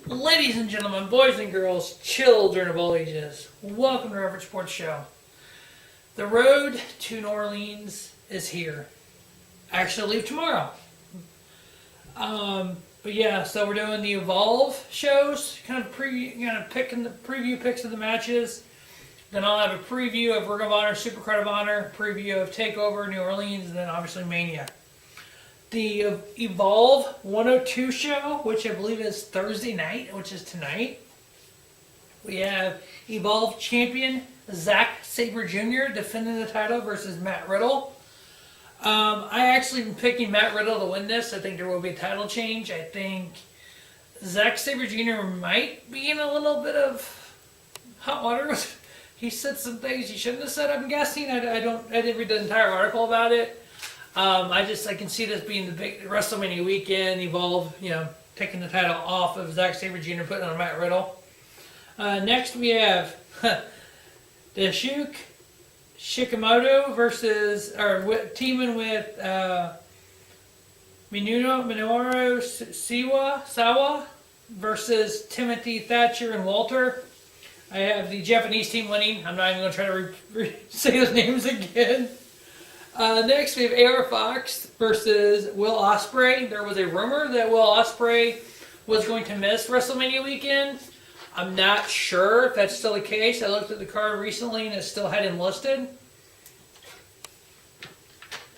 Ladies and gentlemen, boys and girls, children of all ages, welcome to Reverend Sports Show. The road to New Orleans is here. I actually leave tomorrow. But yeah, so we're doing the Evolve shows, kind of picking the preview picks of the matches. Then I'll have a preview of Ring of Honor, Supercard of Honor, preview of Takeover, New Orleans, and then obviously Mania. The Evolve 102 show, which I believe is Thursday night, which is tonight. We have Evolve champion Zack Sabre Jr. defending the title versus Matt Riddle. I actually am picking Matt Riddle to win this. I think there will be a title change. I think Zack Sabre Jr. might be in a little bit of hot water. He said some things he shouldn't have said, I'm guessing. I didn't read the entire article about it. I can see this being the big WrestleMania weekend. Evolve, taking the title off of Zack Sabre Jr. putting it on Matt Riddle. Next we have Daisuke Shikimoto teaming with Minoru Sawa versus Timothy Thatcher and Walter. I have the Japanese team winning. I'm not even going to try to say those names again. Next, we have AR Fox versus Will Ospreay. There was a rumor that Will Ospreay was going to miss WrestleMania weekend. I'm not sure if that's still the case. I looked at the card recently and it still had him listed.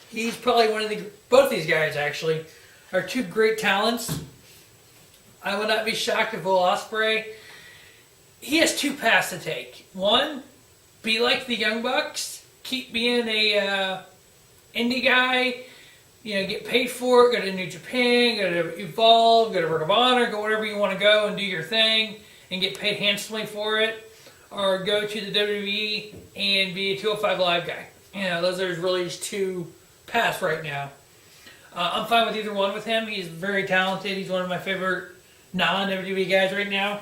He's probably both these guys actually are two great talents. I would not be shocked if Will Ospreay, he has two paths to take. One, be like the Young Bucks, keep being a indie guy, get paid for it, go to New Japan, go to Evolve, go to Ring of Honor, go wherever you want to go and do your thing and get paid handsomely for it, or go to the WWE and be a 205 Live guy. Those are really his two paths right now. I'm fine with either one with him. He's very talented. He's one of my favorite non-WWE guys right now.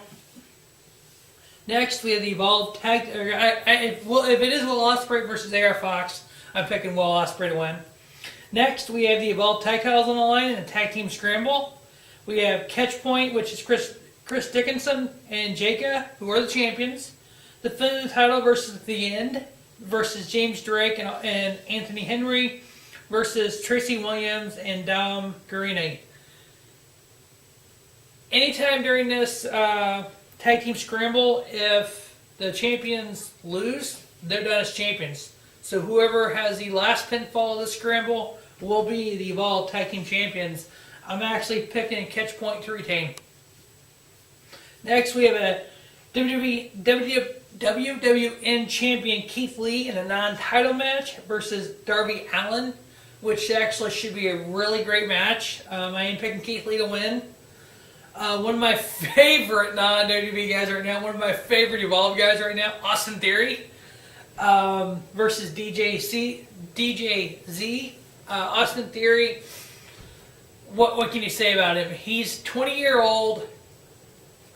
Next, we have the Evolve tag. If it is Will Ospreay versus AR Fox, I'm picking Will Ospreay to win. Next, we have the Evolve tag titles on the line in a tag team scramble. We have Catchpoint, which is Chris Dickinson and Jaka, who are the champions. Defending the title versus The End versus James Drake and Anthony Henry versus Tracy Williams and Dom Guarini. Anytime during this tag team scramble, if the champions lose, they're done as champions. So whoever has the last pinfall of the scramble will be the Evolve tag team champions. I'm actually picking Catchpoint to retain. Next, we have a WWN champion Keith Lee in a non-title match versus Darby Allin, which actually should be a really great match. I am picking Keith Lee to win. One of my favorite non-WWE guys right now, one of my favorite Evolve guys right now, Austin Theory versus DJZ. Austin Theory, what can you say about him? He's 20-year-old.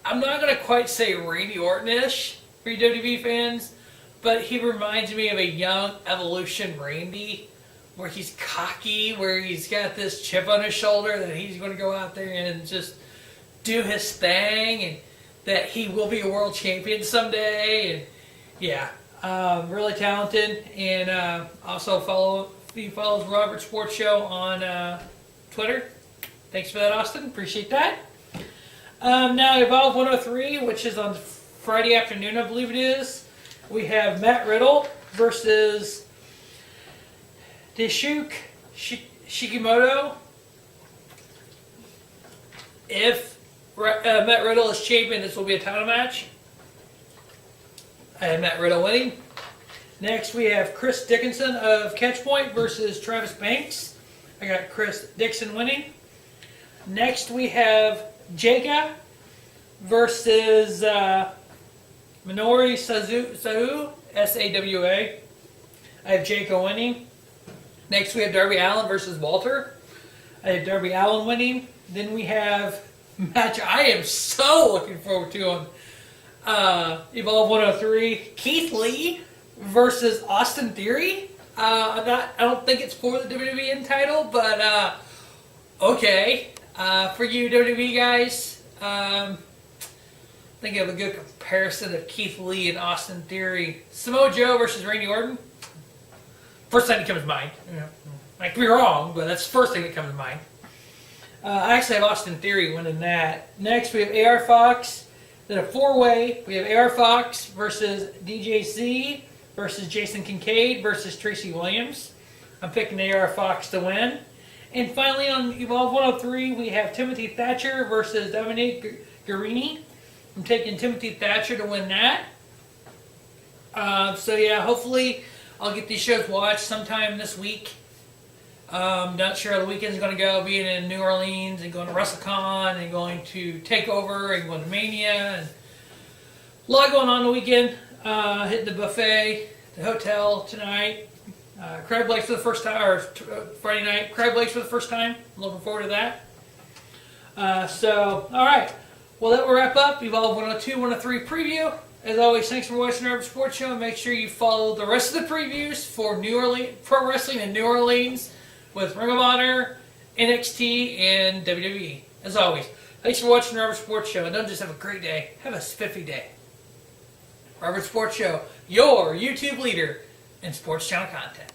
I'm not going to quite say Randy Orton-ish for you WWE fans, but he reminds me of a young Evolution Randy, where he's cocky, where he's got this chip on his shoulder that he's going to go out there and just do his thing, and that he will be a world champion someday. And really talented. And also he follows Robert Sports Show on Twitter. Thanks for that, Austin. Appreciate that. Now Evolve 103, which is on Friday afternoon, I believe it is. We have Matt Riddle versus Daisuke Shikimoto. If Matt Riddle is champion, this will be a title match. I have Matt Riddle winning. Next, we have Chris Dickinson of Catchpoint versus Travis Banks. I got Chris Dixon winning. Next, we have Jaka versus Minoru Sawa, S-A-W-A. I have Jaka winning. Next, we have Darby Allin versus Walter. I have Darby Allin winning. Then we have a match I am so looking forward to on Evolve 103. Keith Lee versus Austin Theory. I don't think it's for the WWE title, but okay. For you WWE guys, think of a good comparison of Keith Lee and Austin Theory. Samoa Joe versus Randy Orton. First thing that comes to mind. I could be wrong, but that's the first thing that comes to mind. I actually have Austin Theory winning that. Next, we have AR Fox. Then a four-way. We have AR Fox versus DJC versus Jason Kincaid versus Tracy Williams. I'm picking AR Fox to win. And finally, on Evolve 103, we have Timothy Thatcher versus Dominic Guarini. I'm taking Timothy Thatcher to win that. So yeah, hopefully I'll get these shows watched sometime this week. Not sure how the weekend's going to go, being in New Orleans and going to WrestleCon and going to TakeOver and going to Mania. And a lot going on the weekend. Hitting the buffet, the hotel tonight. Crab Legs for the first time, or Friday night. Crab Legs for the first time. I'm looking forward to that. All right. Well, that will wrap up Evolve 102, 103 preview. As always, thanks for watching our sports show. Make sure you follow the rest of the previews for New Orleans Pro Wrestling in New Orleans with Ring of Honor, NXT, and WWE. As always, thanks for watching Robert Sports Show. And don't just have a great day, have a spiffy day. Robert Sports Show, your YouTube leader in sports channel content.